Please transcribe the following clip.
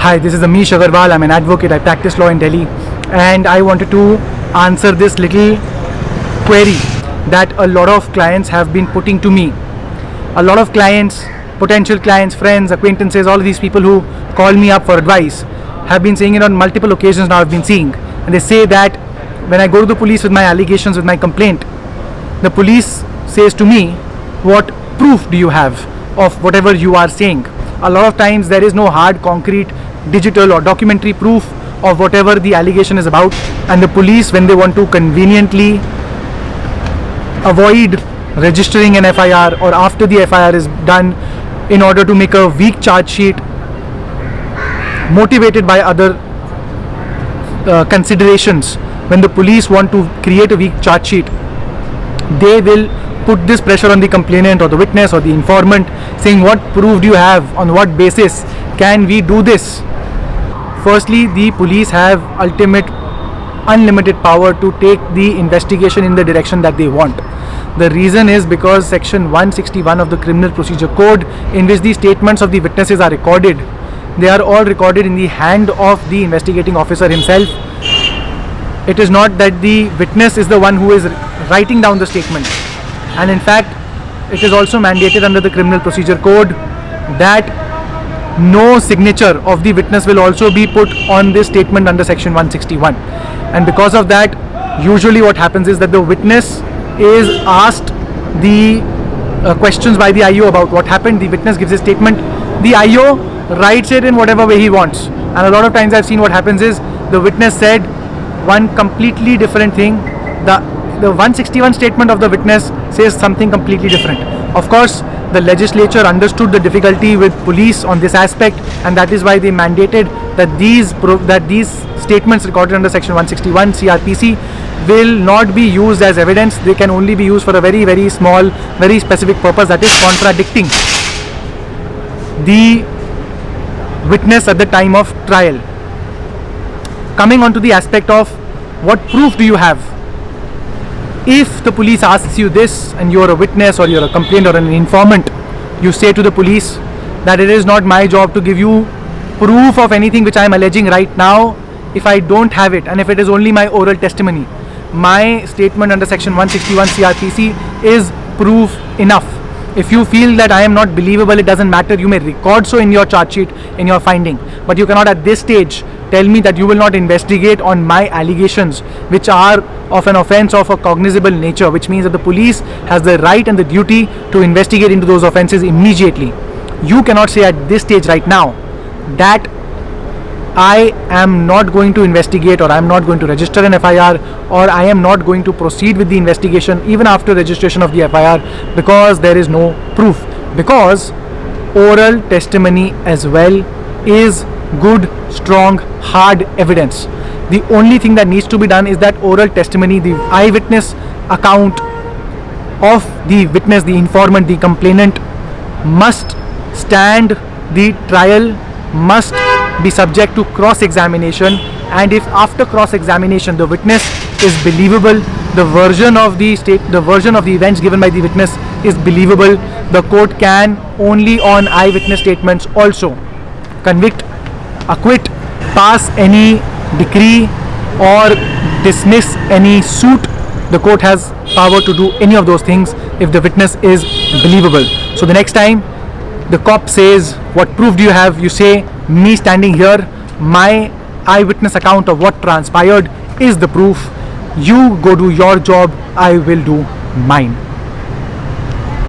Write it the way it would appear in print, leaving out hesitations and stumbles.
Hi, this is Amish Agarwal. I'm an advocate. I practice law in Delhi, and I wanted to answer this little query that a lot of clients have been putting to me. A lot of clients, potential clients, friends, acquaintances, all of these people who call me up for advice have been saying it on multiple occasions now. I've been seeing, and they say that when I go to the police with my allegations, with my complaint, the police says to me, what proof do you have of whatever you are saying? A lot of times there is no hard, concrete, digital or documentary proof of whatever the allegation is about, and the police, when they want to conveniently avoid registering an FIR or after the FIR is done in order to make a weak charge sheet, motivated by other considerations, when the police want to create a weak charge sheet, they will put this pressure on the complainant or the witness or the informant, saying what proof do you have, on what basis can we do this? Firstly, the police have unlimited power to take the investigation in the direction that they want. The reason is because section 161 of the Criminal Procedure Code, in which the statements of the witnesses are recorded, they are all recorded in the hand of the investigating officer himself. It is not that the witness is the one who is writing down the statement. And in fact, it is also mandated under the Criminal Procedure Code that no signature of the witness will also be put on this statement under section 161. And because of that, usually what happens is that the witness is asked the questions by the IO about what happened. The witness gives a statement. The IO writes it in whatever way he wants. And a lot of times I've seen what happens is the witness said one completely different thing. The 161 statement of the witness says something completely different. Of course, the legislature understood the difficulty with police on this aspect, and that is why they mandated that these statements recorded under section 161 CRPC will not be used as evidence. They can only be used for a very, very small, very specific purpose, that is contradicting the witness at the time of trial. Coming on to the aspect of what proof do you have? If the police asks you this and you're a witness or you're a complainant or an informant, you say to the police that it is not my job to give you proof of anything which I am alleging right now if I don't have it, and if it is only my oral testimony. My statement under section 161 CRPC is proof enough. If you feel that I am not believable, it doesn't matter. You may record so in your charge sheet, in your finding, but you cannot at this stage tell me that you will not investigate on my allegations, which are of an offense of a cognizable nature, which means that the police has the right and the duty to investigate into those offenses immediately. You cannot say at this stage right now that I am not going to investigate, or I am not going to register an FIR, or I am not going to proceed with the investigation even after registration of the FIR, because there is no proof. Because oral testimony as well is good, strong, hard evidence. The only thing that needs to be done is that oral testimony, the eyewitness account of the witness, the informant, the complainant, must stand the trial, must be subject to cross-examination, and if after cross-examination the witness is believable, the version of the events given by the witness is believable, the court can only on eyewitness statements also convict, acquit, pass any decree or dismiss any suit. The court has power to do any of those things if the witness is believable. So the next time the cop says, what proof do you have? You say, me standing here, my eyewitness account of what transpired is the proof. You go do your job, I will do mine.